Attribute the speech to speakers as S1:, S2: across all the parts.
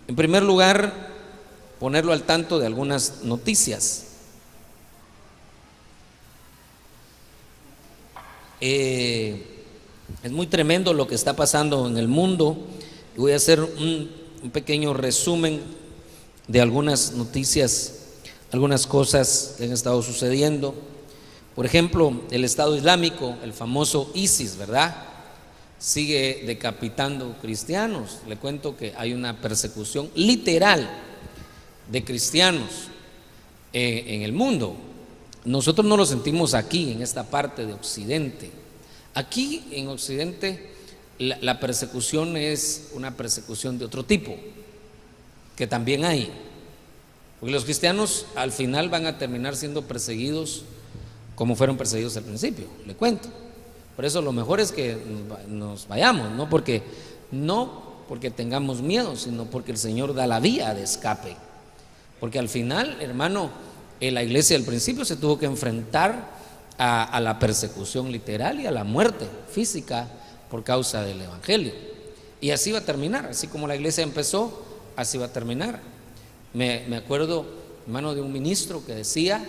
S1: En primer lugar, ponerlo al tanto de algunas noticias. Es muy tremendo lo que está pasando en el mundo. Voy a hacer un pequeño resumen de algunas noticias, algunas cosas que han estado sucediendo. Por ejemplo, el Estado Islámico, el famoso ISIS, ¿verdad?, sigue decapitando cristianos. Le cuento que hay una persecución literal de cristianos en el mundo. Nosotros no lo sentimos aquí, en esta parte de Occidente. Aquí en Occidente la persecución es una persecución de otro tipo, que también hay, porque los cristianos al final van a terminar siendo perseguidos como fueron perseguidos al principio, le cuento. Por eso lo mejor es que nos vayamos, no porque tengamos miedo, sino porque el Señor da la vía de escape. Porque al final, hermano, la iglesia al principio se tuvo que enfrentar a la persecución literal y a la muerte física por causa del evangelio. Y así va a terminar, así como la iglesia empezó, así va a terminar. Me acuerdo, hermano, de un ministro que decía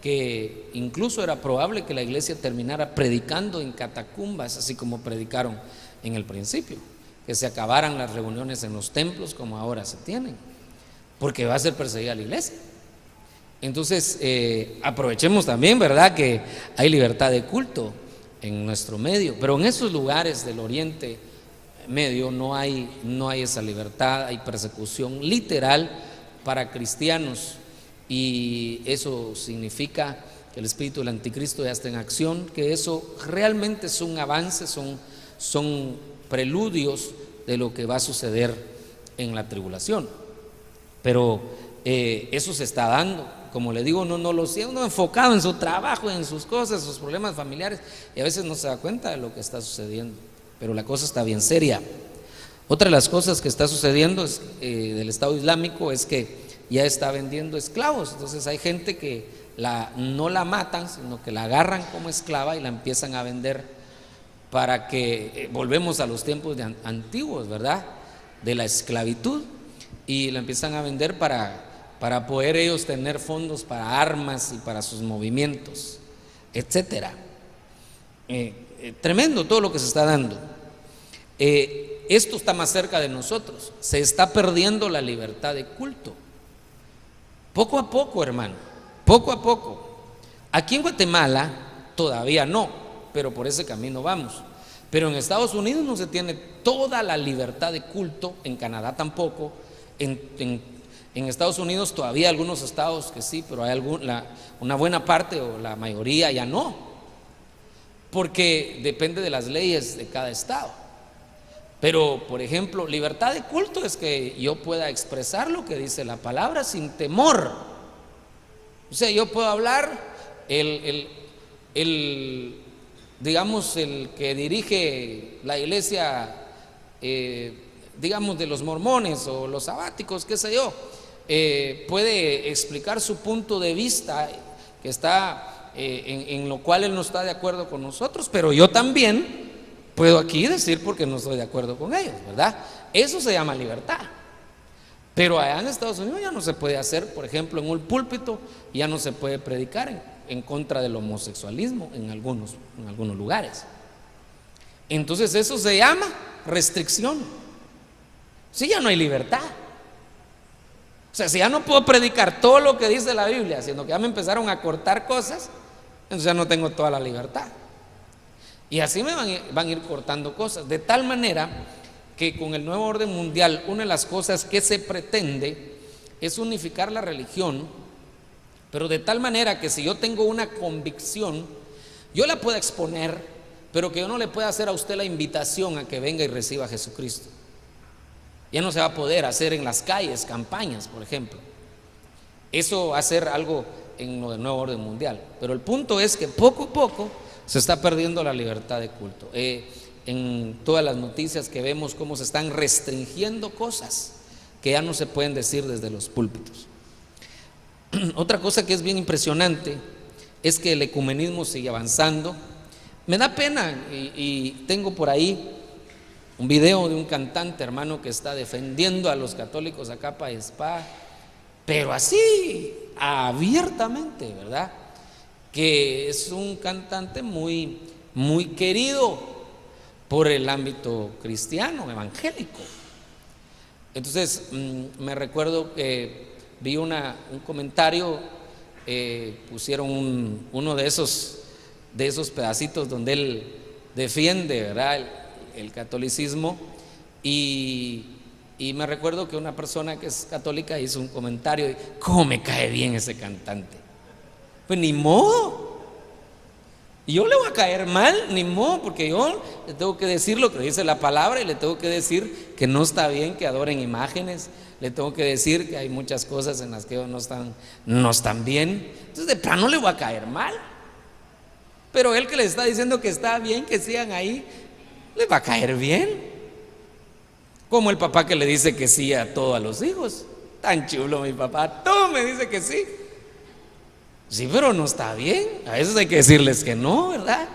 S1: que incluso era probable que la iglesia terminara predicando en catacumbas, así como predicaron en el principio, que se acabaran las reuniones en los templos como ahora se tienen, porque va a ser perseguida la iglesia. Entonces aprovechemos también, ¿verdad?, que hay libertad de culto en nuestro medio, pero en esos lugares del Oriente Medio no hay esa libertad, hay persecución literal para cristianos. Y eso significa que el espíritu del anticristo ya está en acción, que eso realmente es un avance, son preludios de lo que va a suceder en la tribulación. Pero eso se está dando, como le digo, no lo sigue uno enfocado en su trabajo, en sus cosas, sus problemas familiares, y a veces no se da cuenta de lo que está sucediendo, pero la cosa está bien seria. Otra de las cosas que está sucediendo del Estado Islámico es que ya está vendiendo esclavos. Entonces hay gente que no la matan, sino que la agarran como esclava y la empiezan a vender para que volvemos a los tiempos antiguos, ¿verdad?, de la esclavitud, y la empiezan a vender para poder ellos tener fondos para armas y para sus movimientos, etcétera. Tremendo todo lo que se está dando. Esto está más cerca de nosotros. Se está perdiendo la libertad de culto. Poco a poco, hermano, poco a poco. Aquí en Guatemala todavía no, pero por ese camino vamos. Pero en Estados Unidos no se tiene toda la libertad de culto, en Canadá tampoco. En Estados Unidos todavía hay algunos estados que sí, pero hay una buena parte o la mayoría ya no, porque depende de las leyes de cada estado. Pero, por ejemplo, libertad de culto es que yo pueda expresar lo que dice la palabra sin temor. O sea, yo puedo hablar, digamos, el que dirige la iglesia, digamos, de los mormones o los sabáticos, qué sé yo, puede explicar su punto de vista que está en lo cual él no está de acuerdo con nosotros, pero yo también puedo aquí decir porque no estoy de acuerdo con ellos, ¿verdad? Eso se llama libertad. Pero allá en Estados Unidos ya no se puede hacer, por ejemplo, en un púlpito ya no se puede predicar en contra del homosexualismo en algunos lugares. Entonces eso se llama restricción. Si ya no hay libertad. O sea, si ya no puedo predicar todo lo que dice la Biblia, sino que ya me empezaron a cortar cosas, entonces ya no tengo toda la libertad. Y así me van a ir cortando cosas, de tal manera que con el nuevo orden mundial, una de las cosas que se pretende es unificar la religión, pero de tal manera que si yo tengo una convicción, yo la puedo exponer, pero que yo no le pueda hacer a usted la invitación a que venga y reciba a Jesucristo. Ya no se va a poder hacer en las calles campañas, por ejemplo. Eso va a ser algo en lo del nuevo orden mundial, pero el punto es que poco a poco se está perdiendo la libertad de culto. En todas las noticias que vemos cómo se están restringiendo cosas que ya no se pueden decir desde los púlpitos. Otra cosa que es bien impresionante es que el ecumenismo sigue avanzando. Me da pena y tengo por ahí un video de un cantante, hermano, que está defendiendo a los católicos a capa y espada, pero así, abiertamente, ¿verdad? Que es un cantante muy, muy querido por el ámbito cristiano, evangélico. Entonces, me recuerdo que vi un comentario, pusieron uno de esos pedacitos donde él defiende, ¿verdad?, el catolicismo, y me recuerdo que una persona que es católica hizo un comentario: ¿cómo me cae bien ese cantante? Pues ni modo, y yo le voy a caer mal, ni modo, porque yo le tengo que decir lo que dice la palabra, y le tengo que decir que no está bien que adoren imágenes, le tengo que decir que hay muchas cosas en las que no están bien. Entonces de plano le voy a caer mal, pero él que les está diciendo que está bien que sigan ahí, les va a caer bien. Como el papá que le dice que sí a todos los hijos. Tan chulo mi papá, todo me dice que sí. Sí, pero no está bien. A veces hay que decirles que no, ¿verdad?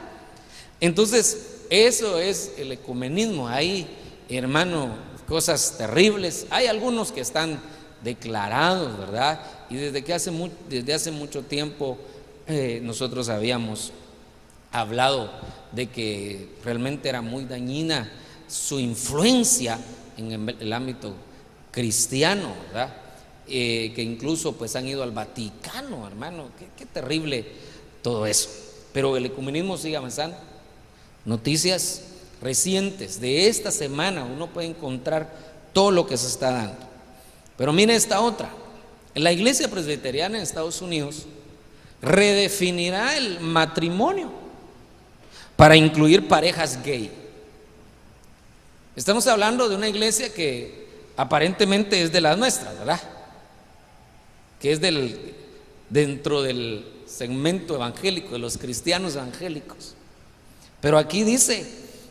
S1: Entonces, eso es el ecumenismo. Hay, hermano, cosas terribles. Hay algunos que están declarados, ¿verdad? Y desde hace mucho tiempo nosotros habíamos hablado de que realmente era muy dañina su influencia en el ámbito cristiano, ¿verdad? Que incluso pues han ido al Vaticano, hermano. Qué terrible todo eso. Pero el ecumenismo sigue avanzando. Noticias recientes de esta semana, uno puede encontrar todo lo que se está dando. Pero mire esta otra: la Iglesia Presbiteriana en Estados Unidos redefinirá el matrimonio para incluir parejas gay. Estamos hablando de una iglesia que aparentemente es de las nuestras, ¿verdad? Que es dentro del segmento evangélico, de los cristianos evangélicos. Pero aquí dice,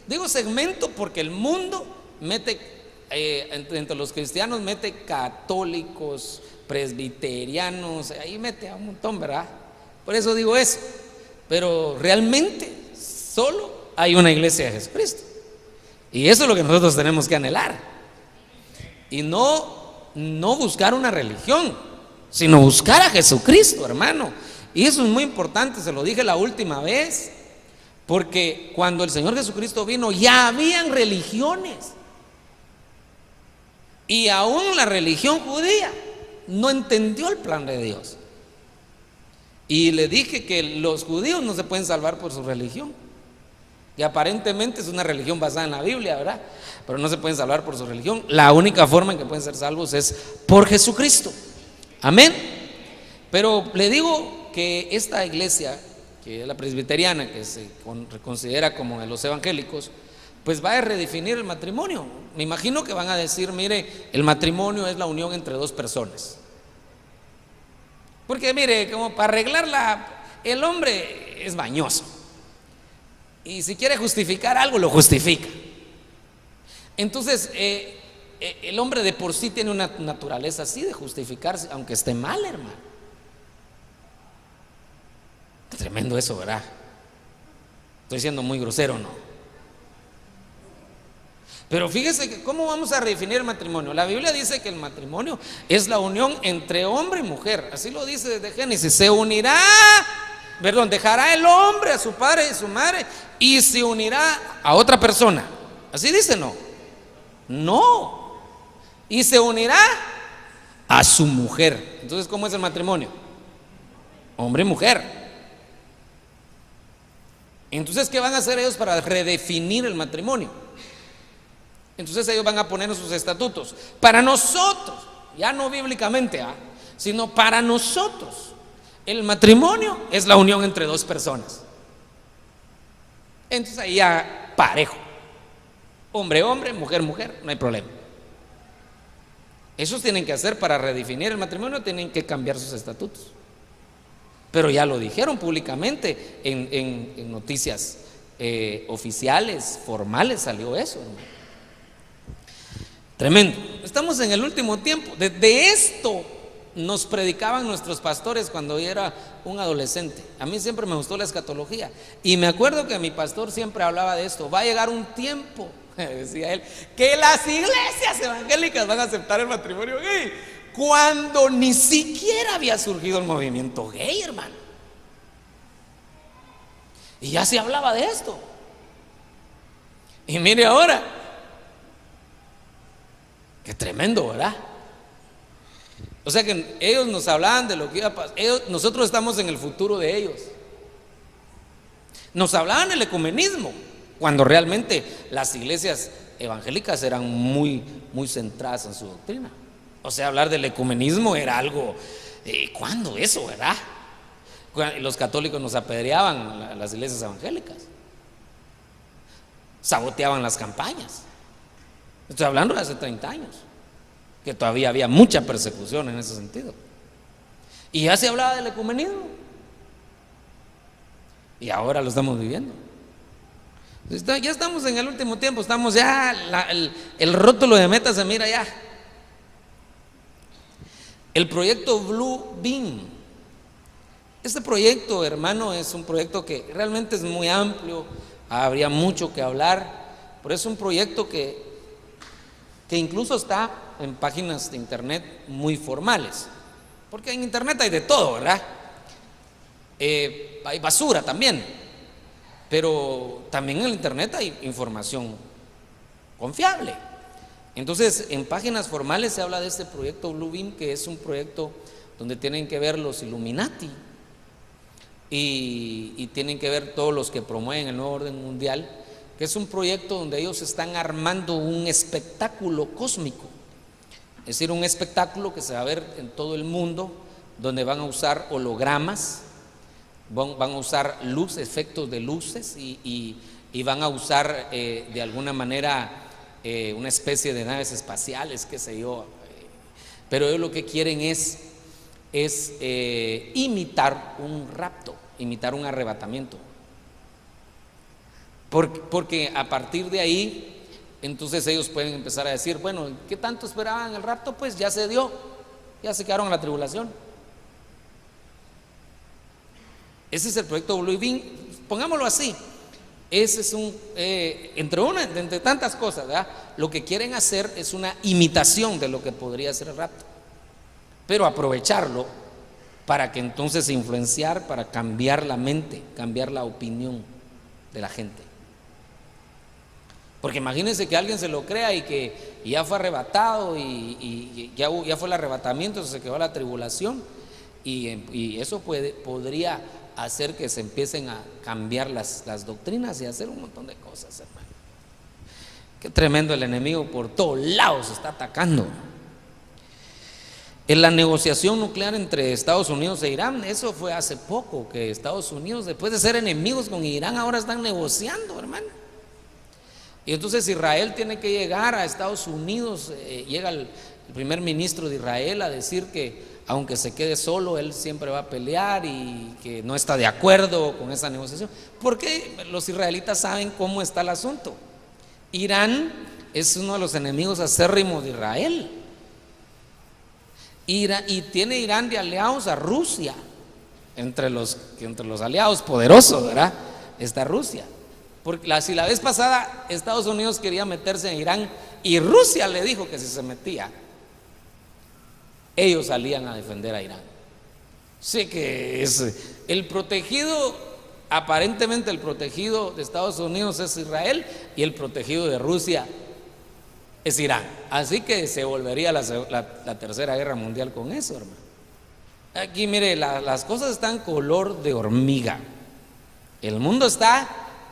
S1: digo segmento porque el mundo mete, entre los cristianos mete católicos, presbiterianos, ahí mete a un montón, ¿verdad? Por eso digo eso. Pero realmente solo hay una iglesia de Jesucristo. Y eso es lo que nosotros tenemos que anhelar. Y no buscar una religión, sino buscar a Jesucristo, hermano. Y eso es muy importante, se lo dije la última vez, porque cuando el Señor Jesucristo vino ya habían religiones. Y aún la religión judía no entendió el plan de Dios. Y le dije que los judíos no se pueden salvar por su religión, que aparentemente es una religión basada en la Biblia, ¿verdad? Pero no se pueden salvar por su religión. La única forma en que pueden ser salvos es por Jesucristo. Amén. Pero le digo que esta iglesia, que es la presbiteriana, que se considera como de los evangélicos, pues va a redefinir el matrimonio. Me imagino que van a decir: mire, el matrimonio es la unión entre dos personas. Porque mire, como para arreglarla, el hombre es mañoso, y si quiere justificar algo, lo justifica. Entonces, el hombre de por sí tiene una naturaleza así de justificarse, aunque esté mal, hermano. Tremendo eso, ¿verdad? Estoy siendo muy grosero, ¿no? Pero fíjese que cómo vamos a redefinir el matrimonio. La Biblia dice que el matrimonio es la unión entre hombre y mujer. Así lo dice desde Génesis. Dejará el hombre a su padre y a su madre y se unirá a otra persona. Así dice, ¿no? No. Y se unirá a su mujer. Entonces, ¿cómo es el matrimonio? Hombre y mujer. Entonces, ¿qué van a hacer ellos para redefinir el matrimonio? Entonces ellos van a poner sus estatutos. Para nosotros, ya no bíblicamente, sino para nosotros, el matrimonio es la unión entre dos personas. Entonces ahí ya parejo, hombre, hombre, mujer, mujer, no hay problema. Esos tienen que hacer para redefinir el matrimonio, tienen que cambiar sus estatutos. Pero ya lo dijeron públicamente en noticias oficiales, formales, salió eso, hermano. Tremendo. Estamos en el último tiempo. De esto nos predicaban nuestros pastores cuando yo era un adolescente. A mí siempre me gustó la escatología, y me acuerdo que mi pastor siempre hablaba de esto. Va a llegar un tiempo decía él, que las iglesias evangélicas van a aceptar el matrimonio gay, cuando ni siquiera había surgido el movimiento gay, hermano. Y ya se hablaba de esto. Y mire ahora, qué tremendo, ¿verdad? O sea que ellos nos hablaban de lo que iba a pasar. Nosotros estamos en el futuro de ellos. Nos hablaban del ecumenismo, cuando realmente las iglesias evangélicas eran muy centradas en su doctrina. O sea, hablar del ecumenismo era algo, ¿cuándo eso, verdad? Los católicos nos apedreaban las iglesias evangélicas, saboteaban las campañas. Estoy hablando de hace 30 años, que todavía había mucha persecución en ese sentido. Y ya se hablaba del ecumenismo, y ahora lo estamos viviendo. Ya estamos en el último tiempo, estamos ya, el rótulo de meta se mira ya. El proyecto Blue Beam. Este proyecto, hermano, es un proyecto que realmente es muy amplio, habría mucho que hablar, pero es un proyecto que incluso está en páginas de internet muy formales, porque en internet hay de todo, ¿verdad? Hay basura también, pero también en el internet hay información confiable. Entonces, en páginas formales se habla de este proyecto Blue Beam, que es un proyecto donde tienen que ver los Illuminati y tienen que ver todos los que promueven el nuevo orden mundial, que es un proyecto donde ellos están armando un espectáculo cósmico, es decir, un espectáculo que se va a ver en todo el mundo, donde van a usar hologramas, van a usar efectos de luces y van a usar de alguna manera una especie de naves espaciales, qué sé yo, pero ellos lo que quieren es imitar un rapto, imitar un arrebatamiento, porque a partir de ahí entonces ellos pueden empezar a decir, bueno, ¿qué tanto esperaban el rapto? Pues ya se dio, ya se quedaron en la tribulación. Ese es el proyecto Blue Beam, pongámoslo así. Ese es entre tantas cosas, ¿verdad? Lo que quieren hacer es una imitación de lo que podría ser el rapto, pero aprovecharlo para que entonces influenciar, para cambiar la mente, cambiar la opinión de la gente. Porque imagínense que alguien se lo crea y que ya fue arrebatado y ya fue el arrebatamiento, se quedó la tribulación, y eso podría hacer que se empiecen a cambiar las doctrinas y hacer un montón de cosas, hermano. Qué tremendo, el enemigo por todos lados está atacando. En la negociación nuclear entre Estados Unidos e Irán, eso fue hace poco, que Estados Unidos, después de ser enemigos con Irán, ahora están negociando, hermano. Y entonces Israel tiene que llegar a Estados Unidos, llega el primer ministro de Israel a decir que aunque se quede solo, él siempre va a pelear y que no está de acuerdo con esa negociación, porque los israelitas saben cómo está el asunto. Irán es uno de los enemigos acérrimos de Israel, y tiene Irán de aliados a Rusia. Entre los aliados poderosos, ¿verdad?, está Rusia. Porque si la vez pasada Estados Unidos quería meterse en Irán y Rusia le dijo que si se metía, ellos salían a defender a Irán. Sí, que es el protegido, aparentemente el protegido de Estados Unidos es Israel y el protegido de Rusia es Irán. Así que se volvería la tercera guerra mundial con eso, hermano. Aquí mire, las cosas están color de hormiga. El mundo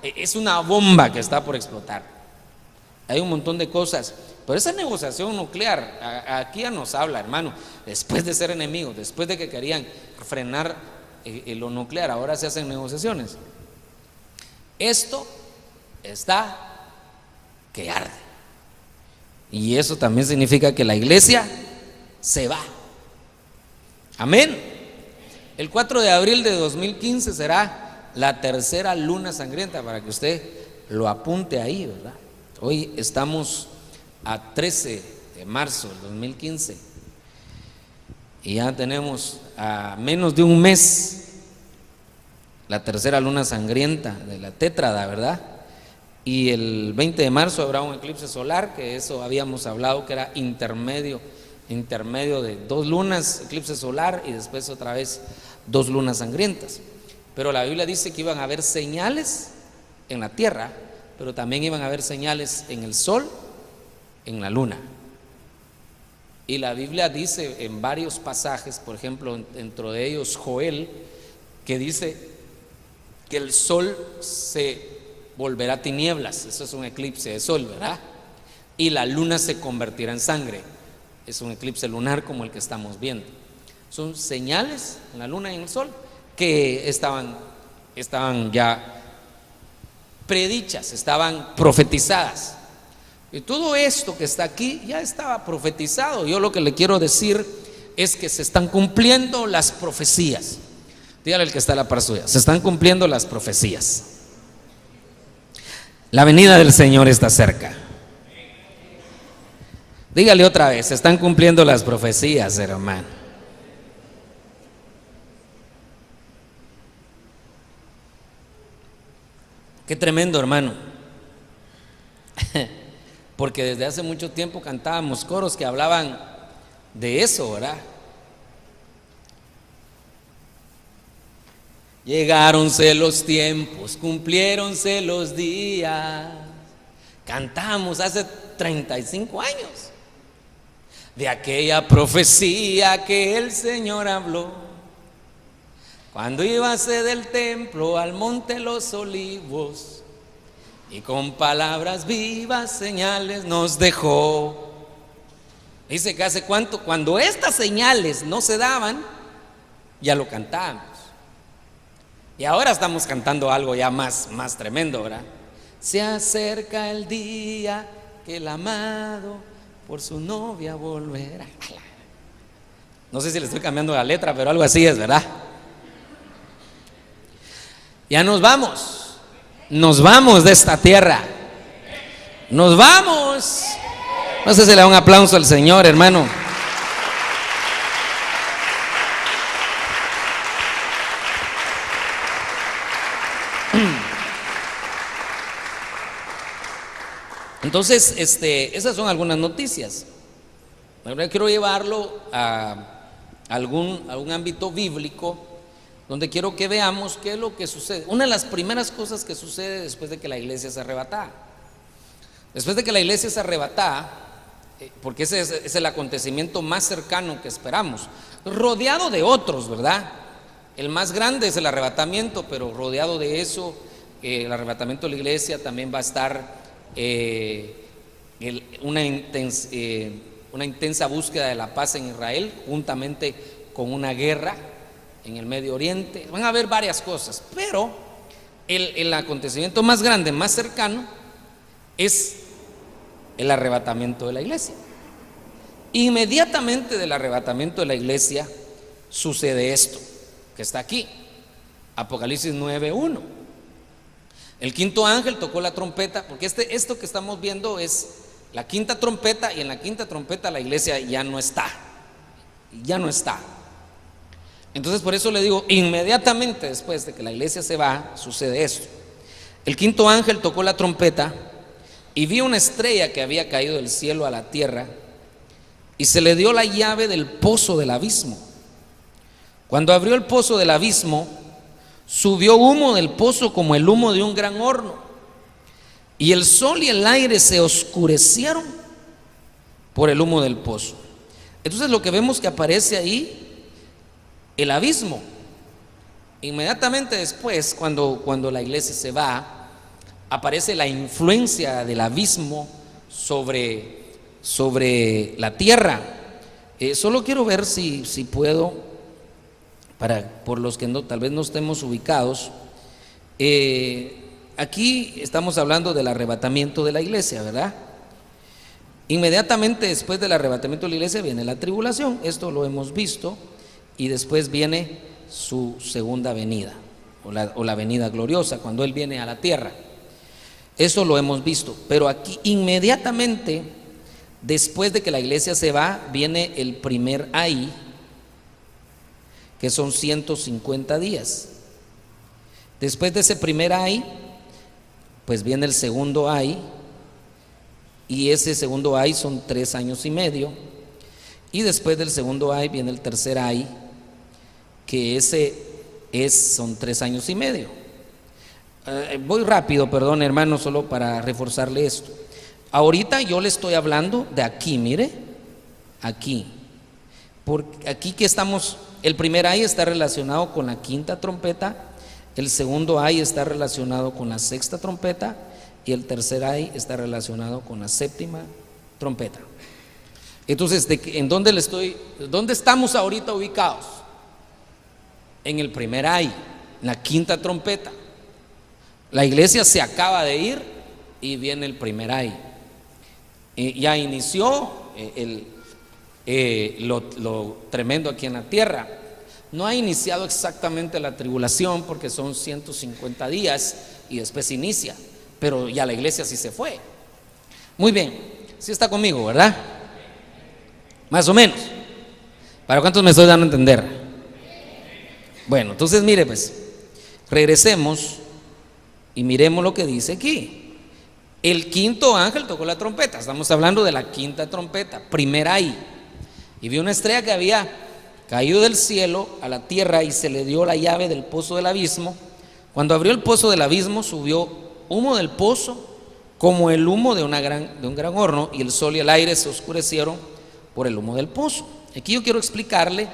S1: es una bomba que está por explotar. Hay un montón de cosas, pero esa negociación nuclear, aquí ya nos habla, hermano, después de ser enemigos, después de que querían frenar lo nuclear, ahora se hacen negociaciones. Esto está que arde, y eso también significa que la iglesia se va. Amén. El 4 de abril de 2015 será la tercera luna sangrienta, para que usted lo apunte ahí, ¿verdad? Hoy estamos a 13 de marzo del 2015 y ya tenemos a menos de un mes la tercera luna sangrienta de la tétrada, ¿verdad? y el 20 de marzo habrá un eclipse solar, que eso habíamos hablado que era intermedio de 2 lunas, eclipse solar, y después otra vez 2 lunas sangrientas. Pero la Biblia dice que iban a haber señales en la tierra, pero también iban a haber señales en el sol, en la luna. Y la Biblia dice en varios pasajes, por ejemplo, dentro de ellos Joel, que dice que el sol se volverá tinieblas, eso es un eclipse de sol, ¿verdad? Y la luna se convertirá en sangre, es un eclipse lunar como el que estamos viendo. Son señales en la luna y en el sol que estaban ya predichas, estaban profetizadas. Y todo esto que está aquí ya estaba profetizado. Yo lo que le quiero decir es que se están cumpliendo las profecías. Dígale al que está a la par suya, se están cumpliendo las profecías. La venida del Señor está cerca. Dígale otra vez, se están cumpliendo las profecías, hermano. Qué tremendo, hermano. Porque desde hace mucho tiempo cantábamos coros que hablaban de eso, ¿verdad? Llegáronse los tiempos, cumpliéronse los días. Cantamos hace 35 años de aquella profecía que el Señor habló cuando íbase del templo al monte Los Olivos y con palabras vivas señales nos dejó. Dice que hace cuánto, cuando estas señales no se daban, ya lo cantábamos. Y ahora estamos cantando algo ya más tremendo, ¿verdad? Se acerca el día que el amado por su novia volverá. No sé si le estoy cambiando la letra, pero algo así es, ¿verdad? Ya nos vamos de esta tierra. Nos vamos. No sé si le da un aplauso al Señor, hermano. Entonces, esas son algunas noticias. Ahora quiero llevarlo a algún ámbito bíblico, donde quiero que veamos qué es lo que sucede. Una de las primeras cosas que sucede después de que la iglesia es arrebatada. Después de que la iglesia es arrebatada, porque ese es el acontecimiento más cercano que esperamos, rodeado de otros, ¿verdad? El más grande es el arrebatamiento, pero rodeado de eso, el arrebatamiento de la iglesia también va a estar una intensa búsqueda de la paz en Israel, juntamente con una guerra en el Medio Oriente. Van a haber varias cosas, pero el acontecimiento más grande, más cercano, es el arrebatamiento de la iglesia. Inmediatamente del arrebatamiento de la iglesia sucede esto que está aquí, Apocalipsis 9:1. El quinto ángel tocó la trompeta, porque esto que estamos viendo es la quinta trompeta, y en la quinta trompeta la iglesia ya no está. Entonces por eso le digo, inmediatamente después de que la iglesia se va, sucede esto. El quinto ángel tocó la trompeta y vi una estrella que había caído del cielo a la tierra, y se le dio la llave del pozo del abismo. Cuando abrió el pozo del abismo, subió humo del pozo como el humo de un gran horno, y el sol y el aire se oscurecieron por el humo del pozo. Entonces lo que vemos que aparece ahí, el abismo. Inmediatamente después, cuando la iglesia se va, aparece la influencia del abismo sobre la tierra. Solo quiero ver si puedo, por los que tal vez no estemos ubicados, aquí estamos hablando del arrebatamiento de la iglesia, ¿verdad? Inmediatamente después del arrebatamiento de la iglesia viene la tribulación, esto lo hemos visto, y después viene su segunda venida, o la venida gloriosa, cuando Él viene a la tierra. Eso lo hemos visto, pero aquí inmediatamente después de que la iglesia se va, viene el primer ay, que son 150 días. Después de ese primer ay, pues viene el segundo ay, y ese segundo ay son 3 años y medio, y después del segundo ay viene el tercer ay, que son 3 años y medio. Voy rápido, perdón hermano, solo para reforzarle esto. Ahorita yo le estoy hablando de aquí, mire, aquí, porque aquí que estamos, el primer ay está relacionado con la quinta trompeta, el segundo ay está relacionado con la sexta trompeta, y el tercer ay está relacionado con la séptima trompeta. Entonces, ¿dónde estamos ahorita ubicados? En el primer ay, en la quinta trompeta. La iglesia se acaba de ir y viene el primer ay. Ya inició lo tremendo aquí en la tierra. No ha iniciado exactamente la tribulación porque son 150 días y después inicia, pero ya la iglesia sí se fue. Muy bien, sí está conmigo, ¿verdad? Más o menos. ¿Para cuántos me estoy dando a entender? Bueno, entonces mire pues, regresemos y miremos lo que dice aquí. El quinto ángel tocó la trompeta. Estamos hablando de la quinta trompeta, primer ay. Y vio una estrella que había caído del cielo a la tierra y se le dio la llave del pozo del abismo. Cuando abrió el pozo del abismo, subió humo del pozo como el humo de un gran horno, y el sol y el aire se oscurecieron por el humo del pozo. Aquí yo quiero explicarle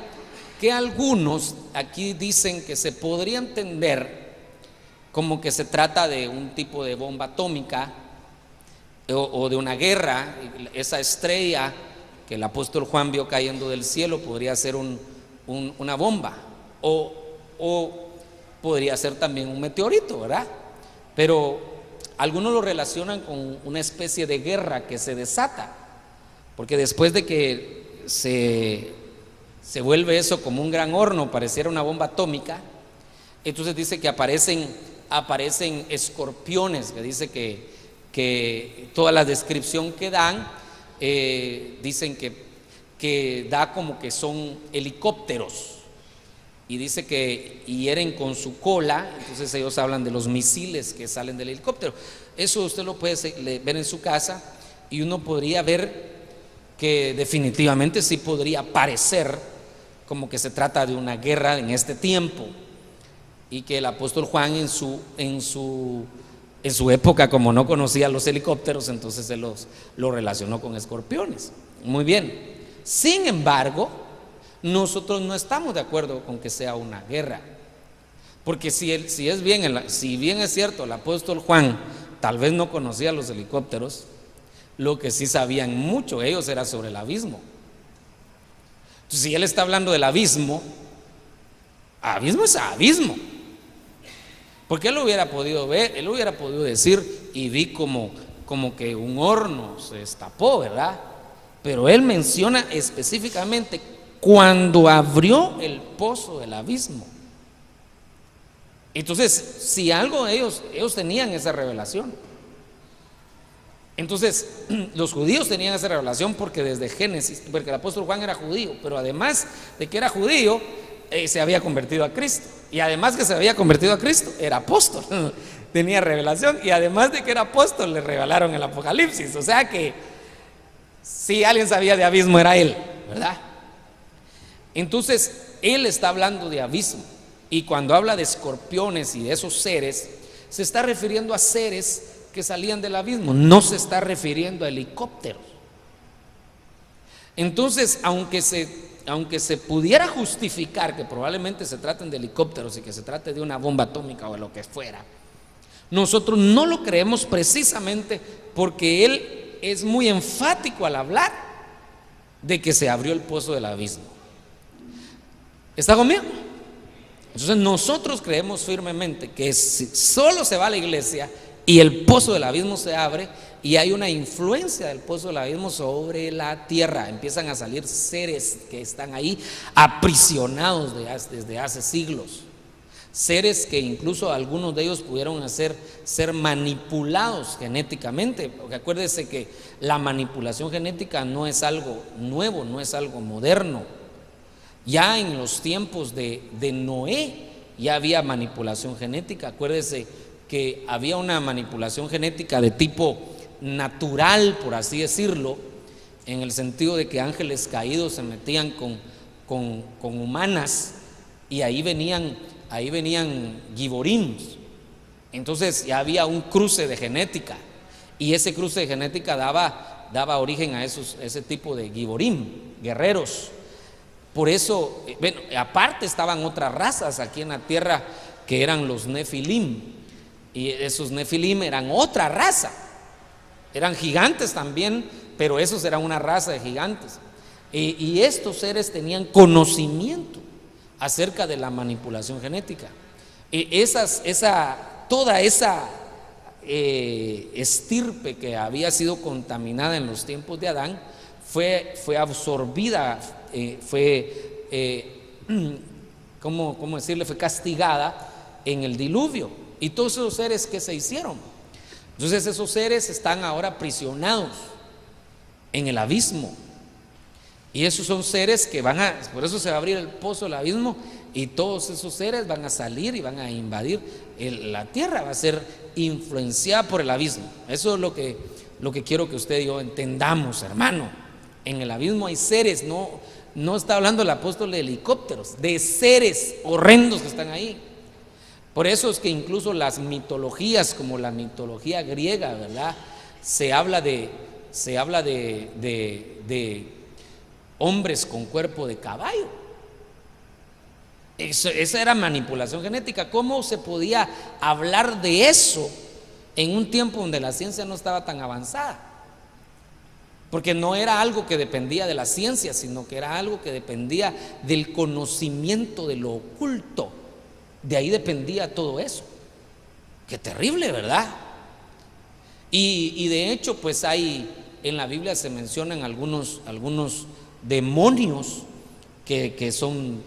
S1: que algunos aquí dicen que se podría entender como que se trata de un tipo de bomba atómica o de una guerra. Esa estrella que el apóstol Juan vio cayendo del cielo podría ser una bomba, o podría ser también un meteorito, ¿verdad? Pero algunos lo relacionan con una especie de guerra que se desata, porque después de que se vuelve eso como un gran horno, pareciera una bomba atómica, entonces dice que aparecen escorpiones, que dice que toda la descripción que dan, dicen que da como que son helicópteros, y dice que hieren con su cola. Entonces ellos hablan de los misiles que salen del helicóptero. Eso usted lo puede ver en su casa, y uno podría ver que definitivamente sí podría parecer como que se trata de una guerra en este tiempo, y que el apóstol Juan en su época, como no conocía los helicópteros, entonces se lo relacionó con escorpiones. Muy bien. Sin embargo, nosotros no estamos de acuerdo con que sea una guerra, porque si bien es cierto, el apóstol Juan tal vez no conocía los helicópteros, lo que sí sabían mucho ellos era sobre el abismo. Entonces, si él está hablando del abismo es abismo, porque él lo hubiera podido ver, él hubiera podido decir, y vi como que un horno se destapó, ¿verdad? Pero él menciona específicamente cuando abrió el pozo del abismo. Entonces, si algo ellos tenían esa revelación. Entonces, los judíos tenían esa revelación porque desde Génesis, porque el apóstol Juan era judío, pero además de que era judío, se había convertido a Cristo. Y además que se había convertido a Cristo, era apóstol, tenía revelación, y además de que era apóstol, le revelaron el Apocalipsis. O sea que si alguien sabía de abismo era él, ¿verdad? Entonces, él está hablando de abismo, y cuando habla de escorpiones y de esos seres, se está refiriendo a seres que salían del abismo, no se está refiriendo a helicópteros. Entonces, aunque se pudiera justificar que probablemente se traten de helicópteros y que se trate de una bomba atómica o de lo que fuera, nosotros no lo creemos, precisamente porque él es muy enfático al hablar de que se abrió el pozo del abismo. ¿Está conmigo? Entonces nosotros creemos firmemente que si solo se va a la iglesia y el pozo del abismo se abre, y hay una influencia del pozo del abismo sobre la tierra, empiezan a salir seres que están ahí aprisionados desde hace siglos, seres que incluso algunos de ellos pudieron ser manipulados genéticamente, porque acuérdese que la manipulación genética no es algo nuevo, no es algo moderno. Ya en los tiempos de Noé ya había manipulación genética. Acuérdese que había una manipulación genética de tipo natural, por así decirlo, en el sentido de que ángeles caídos se metían con humanas, y ahí venían giborim. Entonces ya había un cruce de genética, y ese cruce de genética daba origen a ese tipo de giborim, guerreros. Por eso, bueno, aparte estaban otras razas aquí en la tierra que eran los nefilim, y esos nefilim eran otra raza, eran gigantes también, pero esos eran una raza de gigantes, y estos seres tenían conocimiento acerca de la manipulación genética. Toda esa estirpe que había sido contaminada en los tiempos de Adán fue absorbida, ¿cómo decirle? Fue castigada en el diluvio. Y todos esos seres que se hicieron, entonces esos seres están ahora aprisionados en el abismo, y esos son seres que por eso se va a abrir el pozo del abismo, y todos esos seres van a salir y van a invadir la tierra, va a ser influenciada por el abismo. Eso es lo que quiero que usted y yo entendamos, hermano. En el abismo hay seres, no está hablando el apóstol de helicópteros, de seres horrendos que están ahí. Por eso es que incluso las mitologías, como la mitología griega, ¿verdad?, se habla de hombres con cuerpo de caballo. Esa era manipulación genética. ¿Cómo se podía hablar de eso en un tiempo donde la ciencia no estaba tan avanzada? Porque no era algo que dependía de la ciencia, sino que era algo que dependía del conocimiento de lo oculto. De ahí dependía todo eso. Qué terrible, ¿verdad? Y de hecho, pues en la Biblia se mencionan algunos demonios que son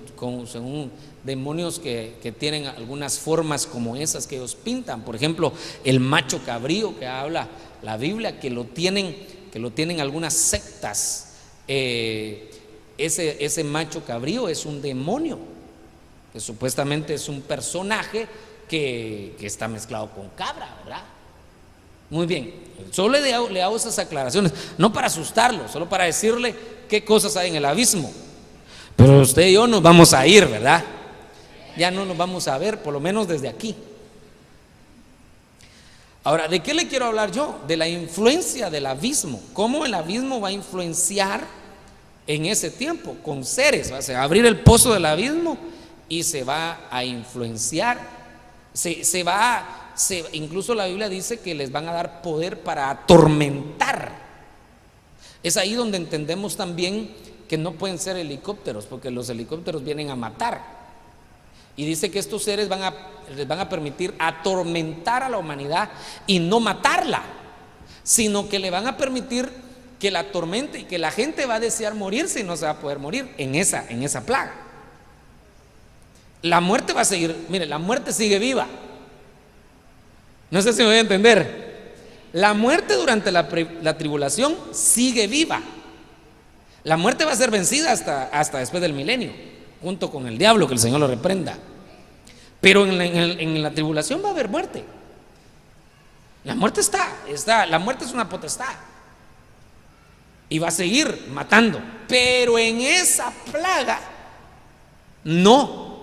S1: demonios que tienen algunas formas como esas que ellos pintan. Por ejemplo, el macho cabrío que habla la Biblia, que lo tienen algunas sectas. Ese macho cabrío es un demonio, que supuestamente es un personaje que está mezclado con cabra, ¿verdad? Muy bien, solo le hago esas aclaraciones, no para asustarlo, solo para decirle qué cosas hay en el abismo. Pero usted y yo nos vamos a ir, ¿verdad? Ya no nos vamos a ver, por lo menos desde aquí. Ahora, ¿de qué le quiero hablar yo? De la influencia del abismo. ¿Cómo el abismo va a influenciar en ese tiempo? Con seres, se va a abrir el pozo del abismo y se va a influenciar. Incluso la Biblia dice que les van a dar poder para atormentar. Es ahí donde entendemos también que no pueden ser helicópteros, porque los helicópteros vienen a matar. Y dice que estos seres les van a permitir atormentar a la humanidad y no matarla, sino que le van a permitir que la atormente, y que la gente va a desear morirse y no se va a poder morir en esa plaga. La muerte va a seguir, mire, la muerte sigue viva. No sé si me voy a entender. La muerte durante la tribulación sigue viva. La muerte va a ser vencida hasta después del milenio, junto con el diablo, que el Señor lo reprenda. Pero en la tribulación va a haber muerte. La muerte la muerte es una potestad y va a seguir matando. Pero en esa plaga no,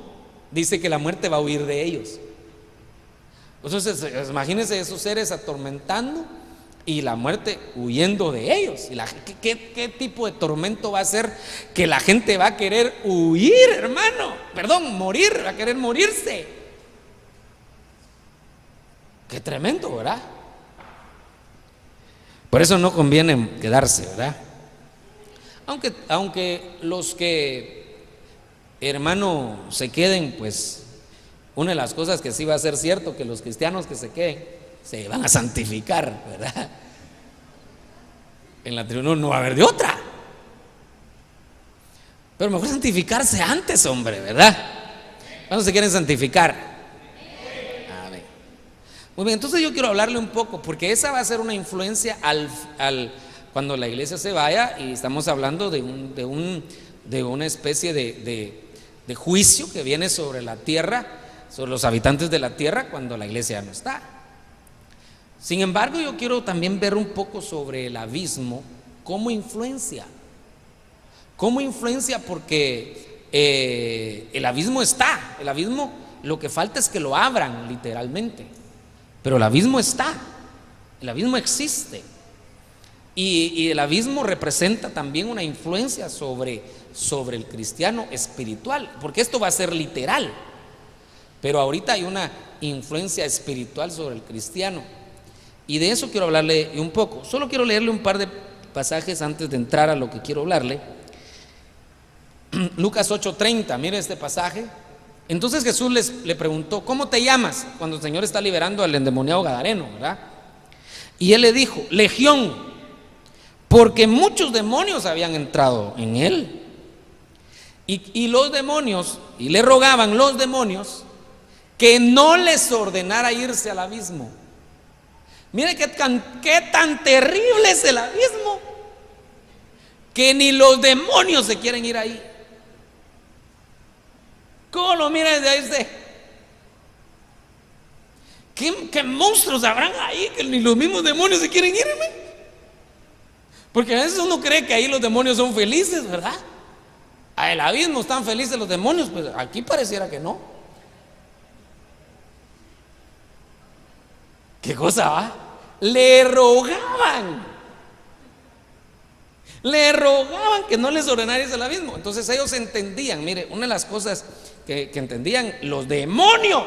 S1: dice que la muerte va a huir de ellos. Entonces imagínense esos seres atormentando y la muerte huyendo de ellos. ¿Qué tipo de tormento va a ser que la gente va a querer huir, hermano? Perdón, morir, va a querer morirse. Qué tremendo, ¿verdad? Por eso no conviene quedarse, ¿verdad? Aunque los que, hermano, se queden, pues una de las cosas que sí va a ser cierto, que los cristianos que se queden se van a santificar, ¿verdad? En la tribuna no va a haber de otra. Pero mejor santificarse antes, hombre, ¿verdad? ¿Cuándo se quieren santificar? A ver. Muy bien, entonces yo quiero hablarle un poco, porque esa va a ser una influencia cuando la iglesia se vaya, y estamos hablando de una especie de juicio que viene sobre la tierra sobre los habitantes de la tierra cuando la iglesia ya no está. Sin embargo, yo quiero también ver un poco sobre el abismo, cómo influencia, porque el abismo está, el abismo, lo que falta es que lo abran literalmente, pero el abismo está, el abismo existe. Y el abismo representa también una influencia sobre el cristiano espiritual, porque esto va a ser literal, pero ahorita hay una influencia espiritual sobre el cristiano, y de eso quiero hablarle un poco. Solo quiero leerle un par de pasajes antes de entrar a lo que quiero hablarle. Lucas 8:30, mire este pasaje. Entonces Jesús le preguntó: ¿cómo te llamas? Cuando el Señor está liberando al endemoniado gadareno, ¿verdad? Y él le dijo: Legión, porque muchos demonios habían entrado en él. Y los demonios, y le rogaban los demonios que no les ordenara irse al abismo. Mire qué tan terrible es el abismo, que ni los demonios se quieren ir ahí. ¿Cómo lo mira desde ahí usted? ¿Qué monstruos habrán ahí que ni los mismos demonios se quieren ir, hermano? Porque a veces uno cree que ahí los demonios son felices, ¿verdad? A el abismo están felices los demonios, pues aquí pareciera que no. ¿Qué cosa va? Le rogaban que no les ordenara irse al abismo. Entonces ellos entendían, mire, una de las cosas que entendían los demonios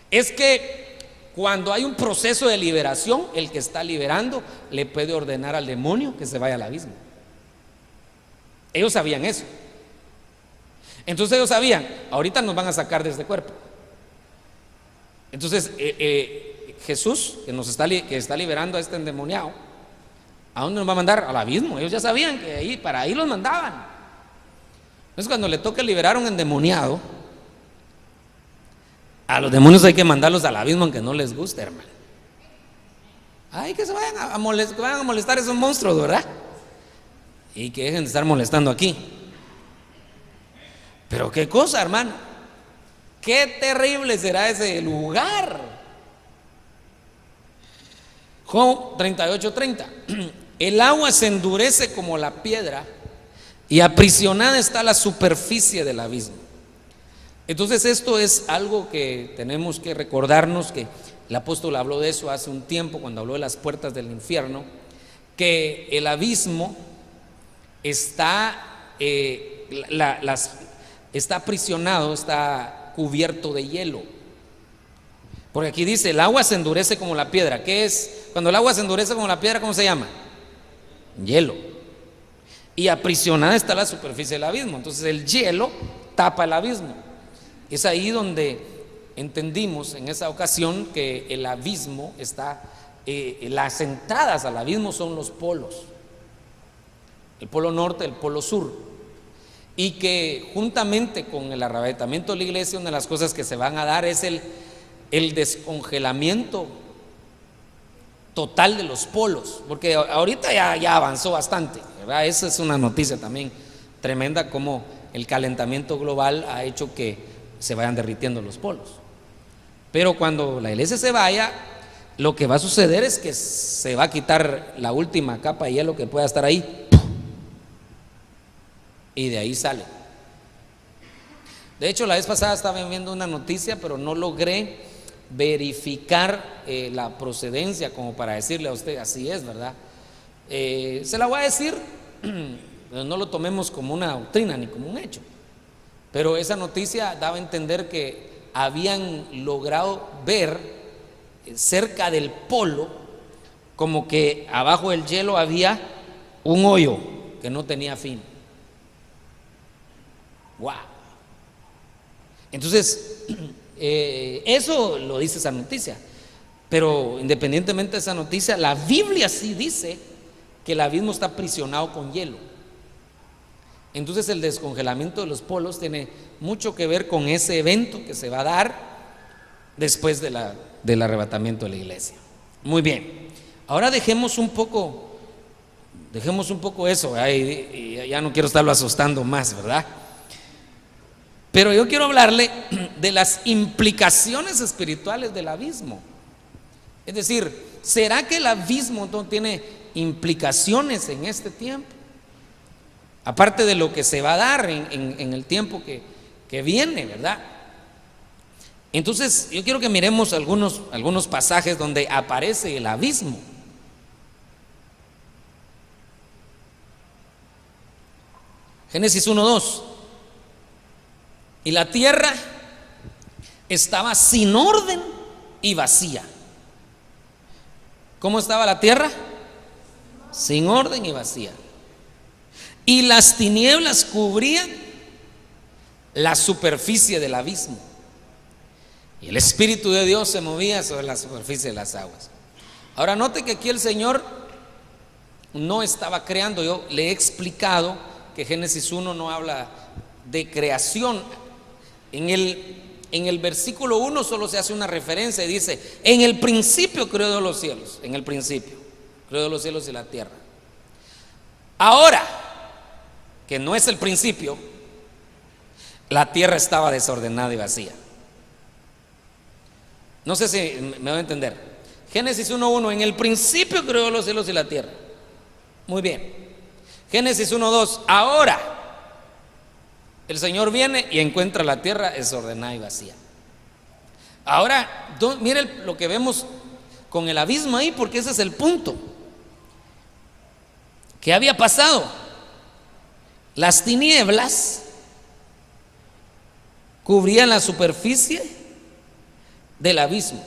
S1: es que cuando hay un proceso de liberación, el que está liberando le puede ordenar al demonio que se vaya al abismo. Ellos sabían eso. Entonces ellos sabían: ahorita nos van a sacar de este cuerpo. Entonces Jesús, que está liberando a este endemoniado, ¿a dónde nos va a mandar? Al abismo. Ellos ya sabían que para ahí los mandaban. Entonces cuando le toca liberar a un endemoniado, a los demonios hay que mandarlos al abismo aunque no les guste, hermano. Ay, que se vayan a molestar esos monstruos, ¿verdad? Y que dejen de estar molestando aquí. Pero qué cosa, hermano, qué terrible será ese lugar. Job 38:30. El agua se endurece como la piedra, y aprisionada está la superficie del abismo. Entonces esto es algo que tenemos que recordarnos, que el apóstol habló de eso hace un tiempo cuando habló de las puertas del infierno, que el abismo está aprisionado, está cubierto de hielo. Porque aquí dice: el agua se endurece como la piedra. ¿Qué es? Cuando el agua se endurece como la piedra, ¿cómo se llama? Hielo. Y aprisionada está la superficie del abismo. Entonces el hielo tapa el abismo. Es ahí donde entendimos en esa ocasión que el abismo está, las entradas al abismo son los polos, el polo norte, el polo sur, y que juntamente con el arrebatamiento de la iglesia, una de las cosas que se van a dar es el descongelamiento total de los polos, porque ahorita ya avanzó bastante, ¿verdad? Esa es una noticia también tremenda, como el calentamiento global ha hecho que se vayan derritiendo los polos. Pero cuando la iglesia se vaya, lo que va a suceder es que se va a quitar la última capa de hielo que pueda estar ahí, y de ahí sale. De hecho, la vez pasada estaba viendo una noticia, pero no logré verificar la procedencia como para decirle a usted: así es, ¿verdad? Se la voy a decir, pero no lo tomemos como una doctrina ni como un hecho. Pero esa noticia daba a entender que habían logrado ver cerca del polo, como que abajo del hielo había un hoyo que no tenía fin. ¡Wow! Entonces, eso lo dice esa noticia. Pero independientemente de esa noticia, la Biblia sí dice que el abismo está aprisionado con hielo. Entonces el descongelamiento de los polos tiene mucho que ver con ese evento que se va a dar después del arrebatamiento de la iglesia. Muy bien, ahora dejemos un poco eso, y ya no quiero estarlo asustando más, ¿verdad? Pero yo quiero hablarle de las implicaciones espirituales del abismo. Es decir, ¿será que el abismo no tiene implicaciones en este tiempo? Aparte de lo que se va a dar en el tiempo que viene, ¿verdad? Entonces yo quiero que miremos algunos pasajes donde aparece el abismo. Génesis 1:2. Y la tierra estaba sin orden y vacía. ¿Cómo estaba la tierra? Sin orden y vacía. Y las tinieblas cubrían la superficie del abismo. Y el Espíritu de Dios se movía sobre la superficie de las aguas. Ahora note que aquí el Señor no estaba creando. Yo le he explicado que Génesis 1 no habla de creación. En el versículo 1 solo se hace una referencia y dice: en el principio creó Dios los cielos. En el principio creó Dios los cielos y la tierra. Ahora, que no es el principio, la tierra estaba desordenada y vacía. No sé si me voy a entender. Génesis 1:1, en el principio creó los cielos y la tierra. Muy bien. Génesis 1:2, ahora el Señor viene y encuentra la tierra desordenada y vacía. Ahora, mire lo que vemos con el abismo ahí, porque ese es el punto. ¿Qué había pasado? Las tinieblas cubrían la superficie del abismo.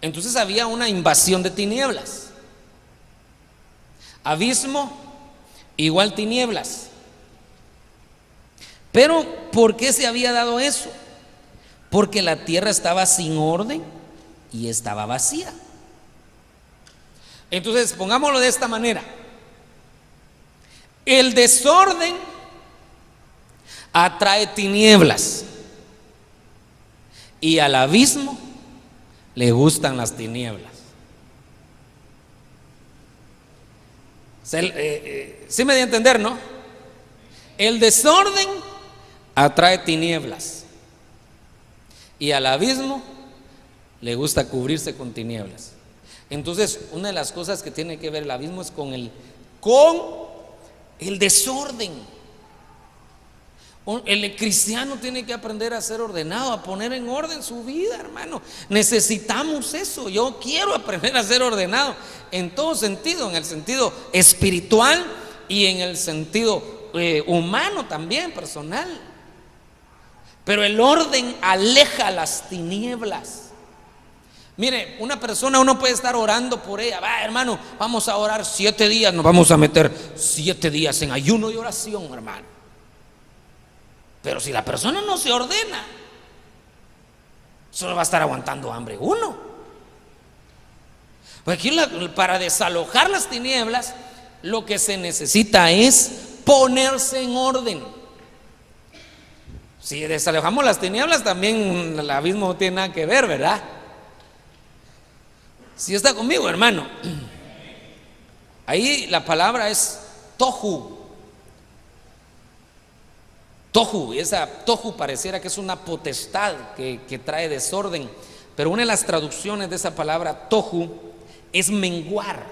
S1: Entonces había una invasión de tinieblas. Abismo igual tinieblas. Pero ¿por qué se había dado eso? Porque la tierra estaba sin orden y estaba vacía. Entonces pongámoslo de esta manera: el desorden atrae tinieblas, y al abismo le gustan las tinieblas. ¿Sí me di a entender, no? El desorden atrae tinieblas, y al abismo le gusta cubrirse con tinieblas. Entonces, una de las cosas que tiene que ver el abismo es con el desorden. El cristiano tiene que aprender a ser ordenado, a poner en orden su vida, hermano. Necesitamos eso. Yo quiero aprender a ser ordenado en todo sentido, en el sentido espiritual y en el sentido humano también, personal. Pero el orden aleja las tinieblas. Mire, una persona, uno puede estar orando por ella. Va, hermano, vamos a orar 7 días. Nos vamos a meter 7 días en ayuno y oración, hermano. Pero si la persona no se ordena, solo va a estar aguantando hambre uno. Pues aquí para desalojar las tinieblas, lo que se necesita es ponerse en orden. Si desalojamos las tinieblas, también el abismo no tiene nada que ver, ¿verdad? Si está conmigo, hermano. Ahí la palabra es tohu. Tohu, y esa tohu pareciera que es una potestad que trae desorden, pero una de las traducciones de esa palabra tohu es menguar.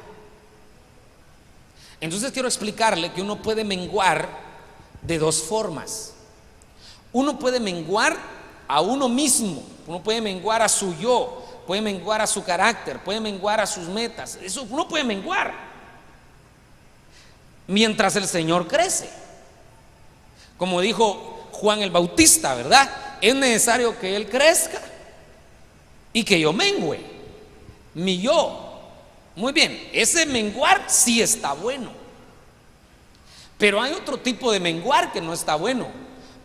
S1: Entonces quiero explicarle que uno puede menguar de dos formas. Uno puede menguar a uno mismo, uno puede menguar a su yo, puede menguar a su carácter, puede menguar a sus metas. Eso uno puede menguar mientras el Señor crece. Como dijo Juan el Bautista, ¿verdad? Es necesario que Él crezca y que yo mengüe, mi yo. Muy bien, ese menguar sí está bueno. Pero hay otro tipo de menguar que no está bueno.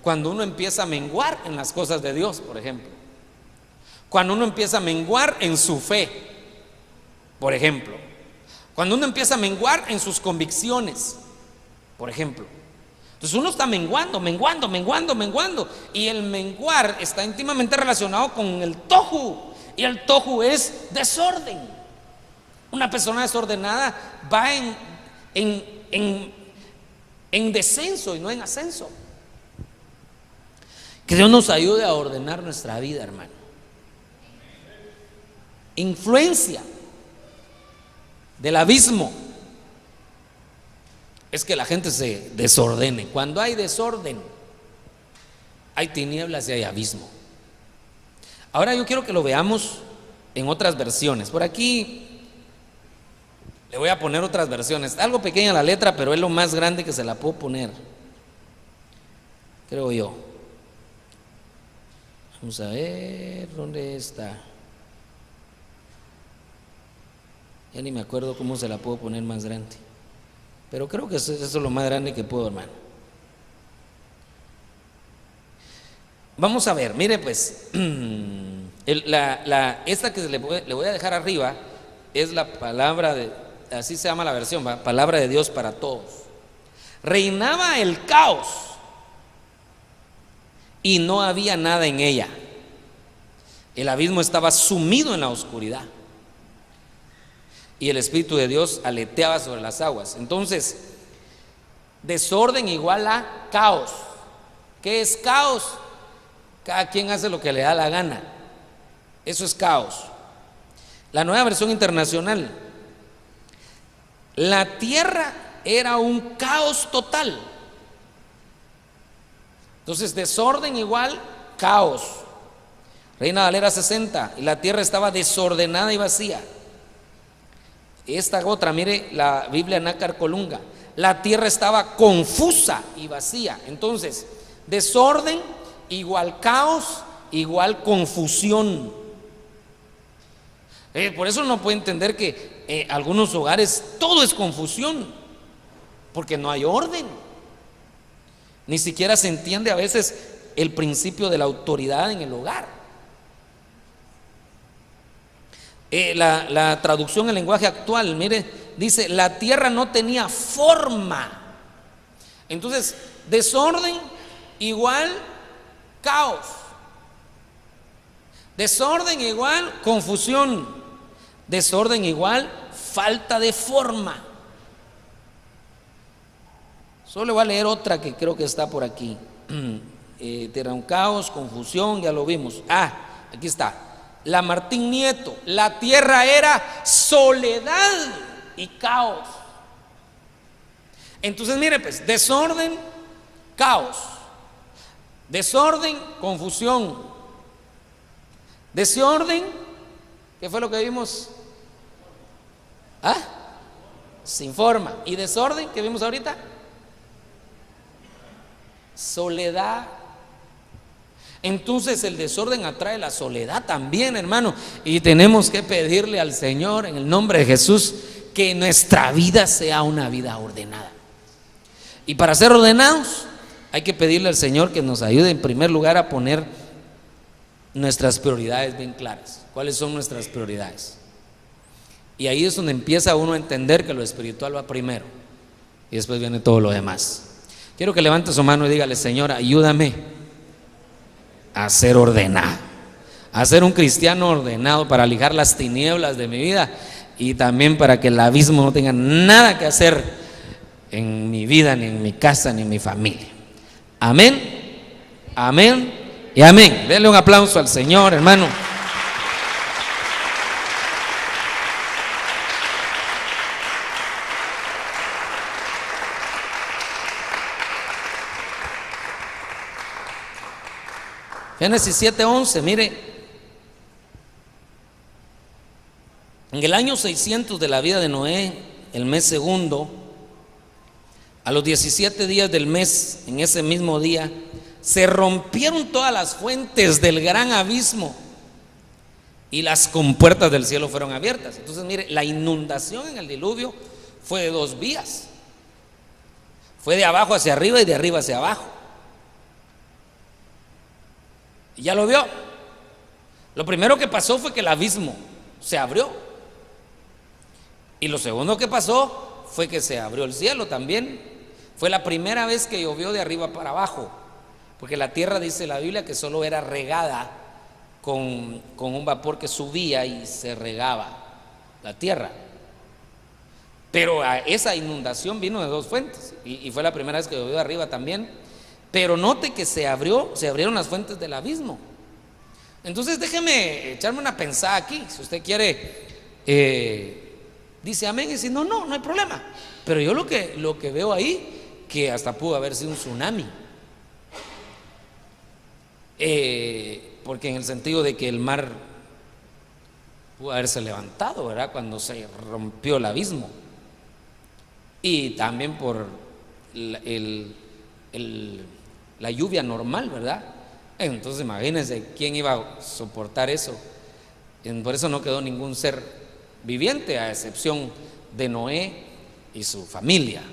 S1: Cuando uno empieza a menguar en las cosas de Dios, por ejemplo. Cuando uno empieza a menguar en su fe, por ejemplo. Cuando uno empieza a menguar en sus convicciones, por ejemplo. Entonces uno está menguando. Y el menguar está íntimamente relacionado con el tohu. Y el tohu es desorden. Una persona desordenada va en descenso y no en ascenso. Que Dios nos ayude a ordenar nuestra vida, hermano. Influencia del abismo es que la gente se desordene. Cuando hay desorden, hay tinieblas y hay abismo. Ahora yo quiero que lo veamos en otras versiones. Por aquí le voy a poner otras versiones. Algo pequeña la letra, pero es lo más grande que se la puedo poner, creo yo. Vamos a ver dónde está. Ya ni me acuerdo cómo se la puedo poner más grande, pero creo que eso es lo más grande que puedo, hermano. Vamos a ver, mire pues, esta que le voy a dejar arriba es la palabra de, así se llama la versión, ¿va? Palabra de Dios para todos. Reinaba el caos y no había nada en ella. El abismo estaba sumido en la oscuridad y el Espíritu de Dios aleteaba sobre las aguas. Entonces, desorden igual a caos. ¿Qué es caos? Cada quien hace lo que le da la gana. Eso es caos. La Nueva Versión Internacional: la tierra era un caos total. Entonces, desorden igual caos. Reina Valera 60: y la tierra estaba desordenada y vacía. Esta otra, mire la Biblia Nácar Colunga: la tierra estaba confusa y vacía. Entonces, desorden igual caos igual confusión. Por eso uno puede entender que algunos hogares todo es confusión, porque no hay orden. Ni siquiera se entiende a veces el principio de la autoridad en el hogar. La traducción en lenguaje actual, mire, dice: la tierra no tenía forma. Entonces, desorden igual caos, desorden igual confusión, desorden igual falta de forma. Solo le voy a leer otra que creo que está por aquí. Tierra un caos, confusión, ya lo vimos. Aquí está la Martín Nieto: la tierra era soledad y caos. Entonces mire pues, desorden, caos, desorden, confusión, desorden, ¿qué fue lo que vimos? Sin forma. Y desorden, ¿qué vimos ahorita? Soledad. Entonces el desorden atrae la soledad también, hermano, y tenemos que pedirle al Señor en el nombre de Jesús que nuestra vida sea una vida ordenada. Y para ser ordenados hay que pedirle al Señor que nos ayude en primer lugar a poner nuestras prioridades bien claras. ¿Cuáles son nuestras prioridades? Y ahí es donde empieza uno a entender que lo espiritual va primero y después viene todo lo demás. Quiero que levante su mano y dígale: Señor, ayúdame a ser ordenado, a ser un cristiano ordenado, para alejar las tinieblas de mi vida y también para que el abismo no tenga nada que hacer en mi vida, ni en mi casa, ni en mi familia. Amén, amén y amén. Denle un aplauso al Señor, hermano. Génesis 7:11, mire: en el año 600 de la vida de Noé, el mes segundo, a los 17 días del mes, en ese mismo día, se rompieron todas las fuentes del gran abismo y las compuertas del cielo fueron abiertas. Entonces mire, la inundación en el diluvio fue de dos vías: fue de abajo hacia arriba y de arriba hacia abajo. Y ya lo vio. Lo primero que pasó fue que el abismo se abrió, y lo segundo que pasó fue que se abrió el cielo también. Fue la primera vez que llovió de arriba para abajo, porque la tierra, dice la Biblia, que solo era regada con un vapor que subía y se regaba la tierra. Pero esa inundación vino de dos fuentes, y fue la primera vez que llovió de arriba también. pero note que se abrieron las fuentes del abismo. Entonces déjeme echarme una pensada aquí. Si usted quiere, dice amén, y si no, no hay problema. Pero yo lo que veo ahí, que hasta pudo haber sido un tsunami, porque en el sentido de que el mar pudo haberse levantado, ¿verdad?, cuando se rompió el abismo, y también por la lluvia normal, ¿verdad? Entonces imagínense quién iba a soportar eso. Por eso no quedó ningún ser viviente, a excepción de Noé y su familia.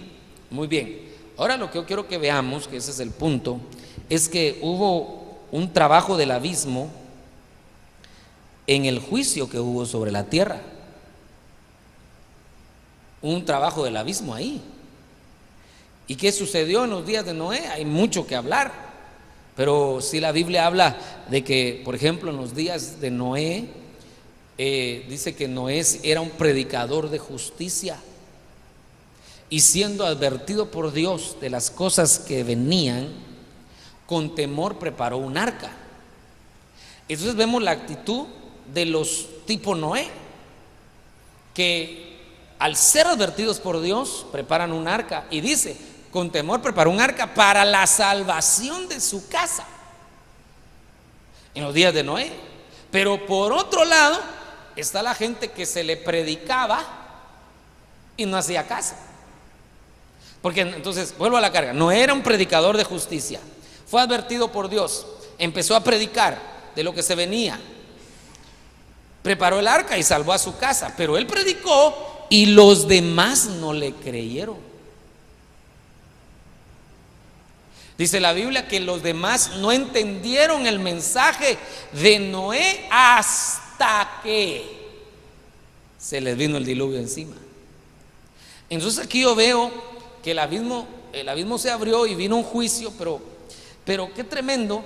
S1: Muy bien, ahora lo que yo quiero que veamos, que ese es el punto, es que hubo un trabajo del abismo en el juicio que hubo sobre la tierra. Un trabajo del abismo ahí. ¿Y qué sucedió en los días de Noé? Hay mucho que hablar, pero si la Biblia habla de que, por ejemplo, en los días de Noé, dice que Noé era un predicador de justicia, y siendo advertido por Dios de las cosas que venían, con temor preparó un arca. Entonces vemos la actitud de los tipo Noé, que al ser advertidos por Dios preparan un arca, y dice, con temor preparó un arca para la salvación de su casa en los días de Noé. Pero por otro lado está la gente que se le predicaba y no hacía caso. Porque entonces, vuelvo a la carga, Noé era un predicador de justicia, fue advertido por Dios, empezó a predicar de lo que se venía, preparó el arca y salvó a su casa, pero él predicó y los demás no le creyeron. Dice la Biblia que los demás no entendieron el mensaje de Noé hasta que se les vino el diluvio encima. Entonces aquí yo veo que el abismo se abrió y vino un juicio, pero qué tremendo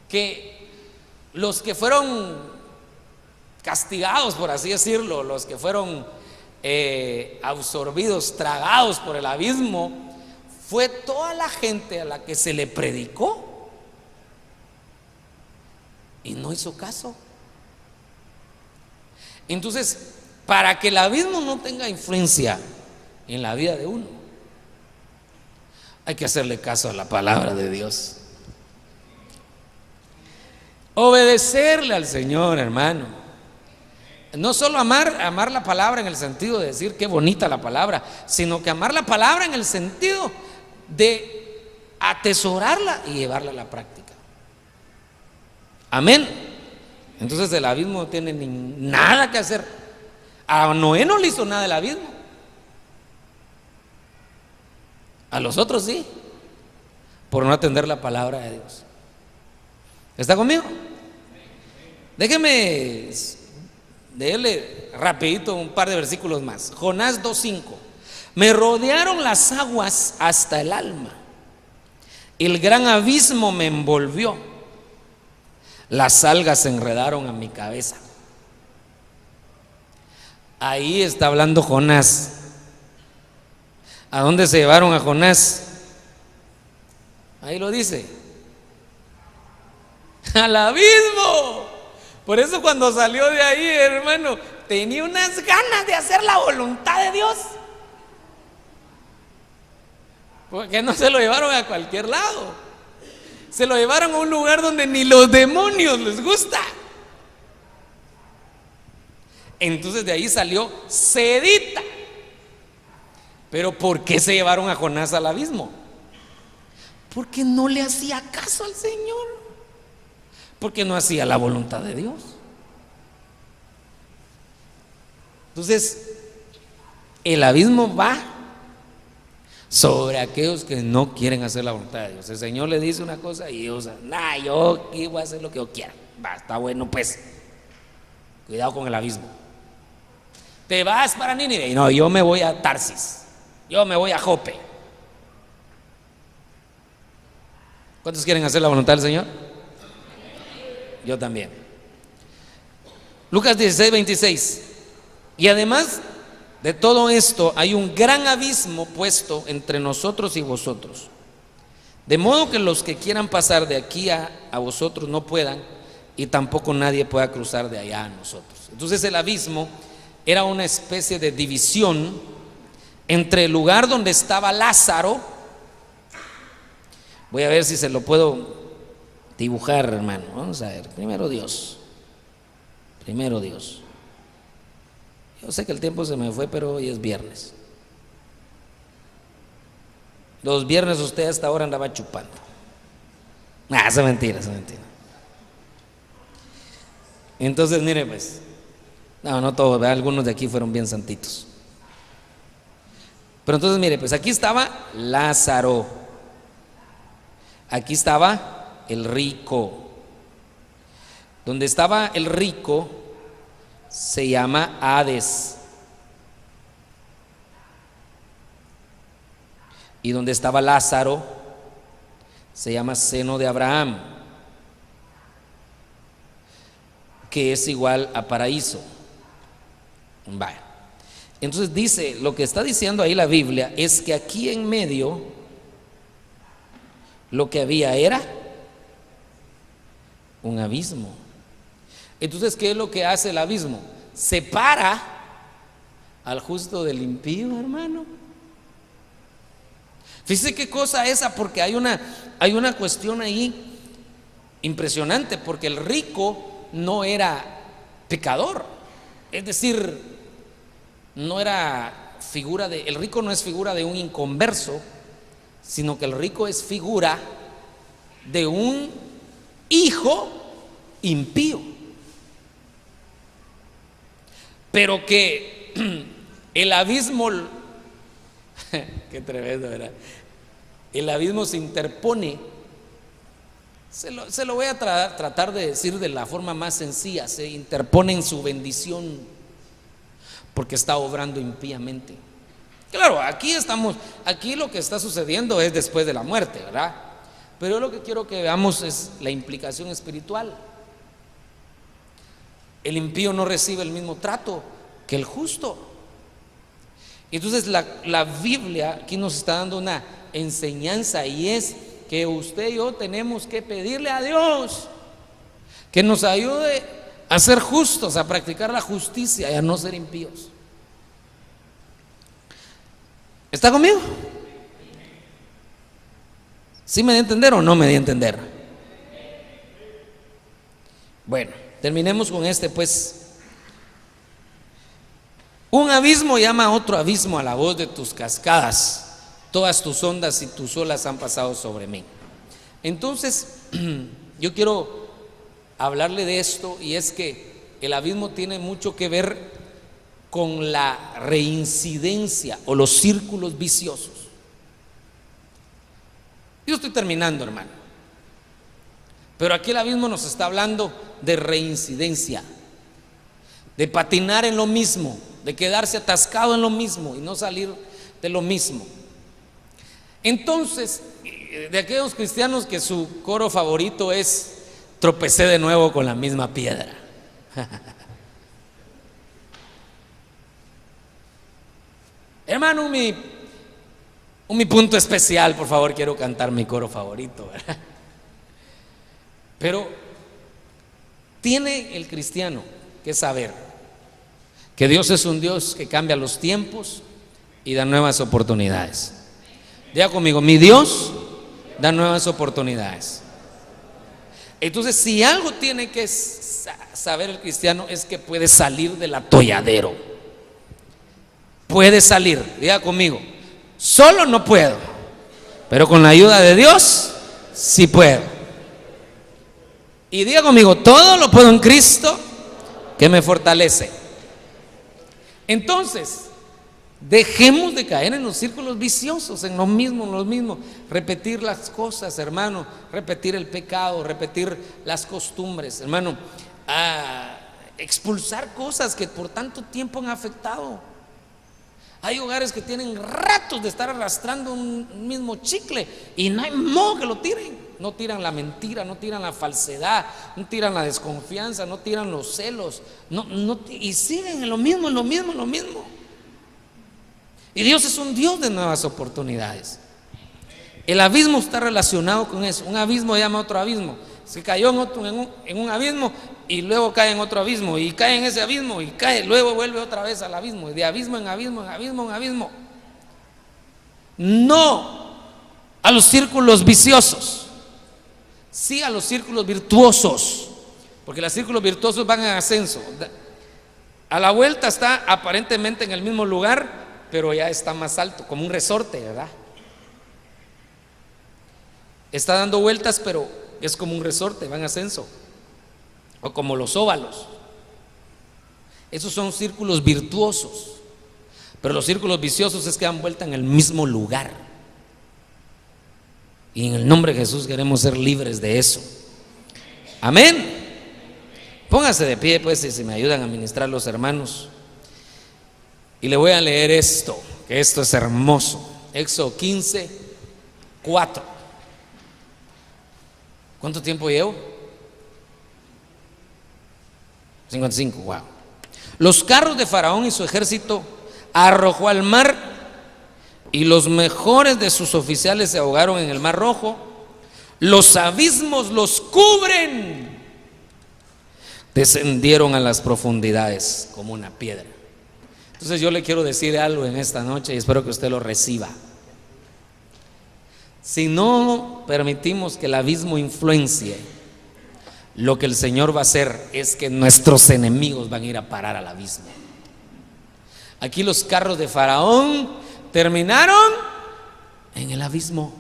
S1: que los que fueron castigados, por así decirlo, los que fueron absorbidos, tragados por el abismo, fue toda la gente a la que se le predicó y no hizo caso. Entonces, para que el abismo no tenga influencia en la vida de uno, hay que hacerle caso a la palabra de Dios, obedecerle al Señor, hermano. No solo amar la palabra en el sentido de decir qué bonita la palabra, sino que amar la palabra en el sentido de atesorarla y llevarla a la práctica. Amén. Entonces el abismo no tiene nada que hacer. A Noé no le hizo nada el abismo, a los otros sí, por no atender la palabra de Dios. ¿Está conmigo? Déjeme leerle rapidito un par de versículos más. Jonás 2:5. Me rodearon las aguas hasta el alma, el gran abismo me envolvió, las algas se enredaron a mi cabeza. Ahí está hablando Jonás. ¿A dónde se llevaron a Jonás? Ahí lo dice, al abismo. Por eso cuando salió de ahí, hermano, tenía unas ganas de hacer la voluntad de Dios, porque no se lo llevaron a cualquier lado, se lo llevaron a un lugar donde ni los demonios les gusta. Entonces de ahí salió sedita. Pero ¿por qué se llevaron a Jonás al abismo? Porque no le hacía caso al Señor, porque no hacía la voluntad de Dios. Entonces el abismo va sobre aquellos que no quieren hacer la voluntad de Dios. El Señor le dice una cosa y ellos, yo aquí voy a hacer lo que yo quiera. Va, está bueno, pues cuidado con el abismo. Te vas para Nínive, y no, yo me voy a Tarsis, yo me voy a Jope. ¿Cuántos quieren hacer la voluntad del Señor? Yo también. Lucas 16:26. Y además de todo esto hay un gran abismo puesto entre nosotros y vosotros, De modo que los que quieran pasar de aquí a vosotros no puedan, y tampoco nadie pueda cruzar de allá a nosotros. Entonces el abismo era una especie de división entre el lugar donde estaba Lázaro. Voy a ver si se lo puedo dibujar, hermano. Vamos a ver. Primero Dios. Yo sé que el tiempo se me fue, pero hoy es viernes. Los viernes usted hasta ahora andaba chupando. Esa es mentira. Entonces, mire pues, no todos, ¿verdad? Algunos de aquí fueron bien santitos. Pero entonces, mire, pues aquí estaba Lázaro, aquí estaba el rico. Donde estaba el rico se llama Hades. Y donde estaba Lázaro se llama seno de Abraham, que es igual a paraíso. Vaya. Entonces dice, lo que está diciendo ahí la Biblia es que aquí en medio lo que había era un abismo. Entonces, ¿qué es lo que hace el abismo? Separa al justo del impío, hermano. Fíjese qué cosa esa, porque hay una cuestión ahí impresionante, porque el rico no era pecador, es decir, no era figura de, el rico no es figura de un inconverso, sino que el rico es figura de un hijo impío, pero que el abismo, qué tremendo, ¿verdad? El abismo se interpone. Se lo voy a tratar de decir de la forma más sencilla. Se interpone en su bendición porque está obrando impíamente. Claro, aquí lo que está sucediendo es después de la muerte, ¿verdad? Pero yo lo que quiero que veamos es la implicación espiritual. El impío no recibe el mismo trato que el justo. Entonces la Biblia aquí nos está dando una enseñanza, y es que usted y yo tenemos que pedirle a Dios que nos ayude a ser justos, a practicar la justicia y a no ser impíos. ¿Está conmigo? ¿Sí me di a entender o no me di a entender? Bueno, terminemos con pues. Un abismo llama a otro abismo a la voz de tus cascadas. Todas tus ondas y tus olas han pasado sobre mí. Entonces, yo quiero hablarle de esto, y es que el abismo tiene mucho que ver con la reincidencia o los círculos viciosos. Yo estoy terminando, hermano. Pero aquí el abismo nos está hablando de reincidencia, de patinar en lo mismo, de quedarse atascado en lo mismo y no salir de lo mismo. Entonces, de aquellos cristianos que su coro favorito es tropecé de nuevo con la misma piedra. Hermano, mi punto especial, por favor, quiero cantar mi coro favorito, ¿verdad? Pero tiene el cristiano que saber que Dios es un Dios que cambia los tiempos y da nuevas oportunidades. Diga conmigo, mi Dios da nuevas oportunidades. Entonces, si algo tiene que saber el cristiano, es que puede salir del atolladero. Puede salir, diga conmigo, solo no puedo, pero con la ayuda de Dios sí puedo. Y diga conmigo, todo lo puedo en Cristo que me fortalece. Entonces, dejemos de caer en los círculos viciosos, en lo mismo, repetir las cosas, hermano, repetir el pecado, repetir las costumbres, hermano, expulsar cosas que por tanto tiempo han afectado. Hay hogares que tienen ratos de estar arrastrando un mismo chicle y no hay modo que lo tiren. No tiran la mentira, no tiran la falsedad, no tiran la desconfianza, no tiran los celos, y siguen en lo mismo. Y Dios es un Dios de nuevas oportunidades. El abismo está relacionado con eso. Un abismo llama a otro abismo. Se cayó en un abismo y luego cae en otro abismo y cae en ese abismo y cae, luego vuelve otra vez al abismo, y de abismo en abismo, en abismo, en abismo. No a los círculos viciosos, sí a los círculos virtuosos, porque los círculos virtuosos van en ascenso. A la vuelta está aparentemente en el mismo lugar, pero ya está más alto, como un resorte, ¿verdad? Está dando vueltas, pero es como un resorte, va en ascenso. O como los óvalos. Esos son círculos virtuosos. Pero los círculos viciosos es que dan vuelta en el mismo lugar. Y en el nombre de Jesús queremos ser libres de eso. Amén. Póngase de pie, pues, si me ayudan a ministrar los hermanos. Y le voy a leer esto, que esto es hermoso. Éxodo 15, 4. ¿Cuánto tiempo llevo? 55, wow. Los carros de Faraón y su ejército arrojó al mar, y los mejores de sus oficiales se ahogaron en el mar Rojo. Los abismos los cubren. Descendieron a las profundidades como una piedra. Entonces yo le quiero decir algo en esta noche y espero que usted lo reciba. Si no permitimos que el abismo influencie, lo que el Señor va a hacer es que nuestros enemigos van a ir a parar al abismo. Aquí los carros de Faraón terminaron en el abismo.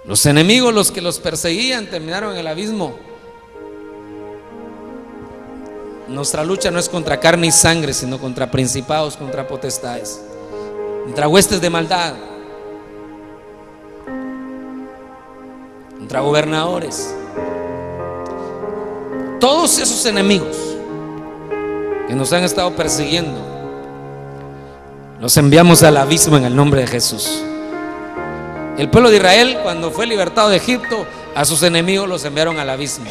S1: Los enemigos, los que los perseguían, terminaron en el abismo. Nuestra lucha no es contra carne y sangre, sino contra principados, contra potestades, contra huestes de maldad, contra gobernadores. Todos esos enemigos que nos han estado persiguiendo, los enviamos al abismo en el nombre de Jesús. El pueblo de Israel, cuando fue libertado de Egipto, a sus enemigos los enviaron al abismo.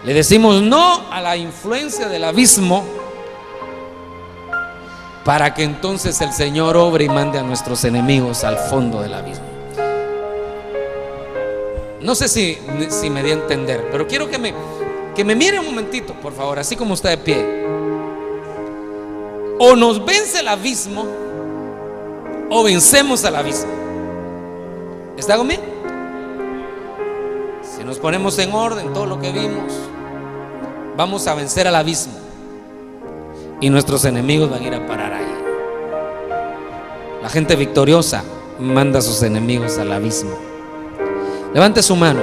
S1: Le decimos no a la influencia del abismo, para que entonces el Señor obre y mande a nuestros enemigos al fondo del abismo. No sé si me di a entender, pero quiero que me mire un momentito, por favor, así como está de pie. O nos vence el abismo, o vencemos al abismo. ¿Está conmigo? Si nos ponemos en orden todo lo que vimos, vamos a vencer al abismo, y nuestros enemigos van a ir a parar ahí. La gente victoriosa manda a sus enemigos al abismo. Levante su mano.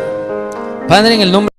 S1: Padre, en el nombre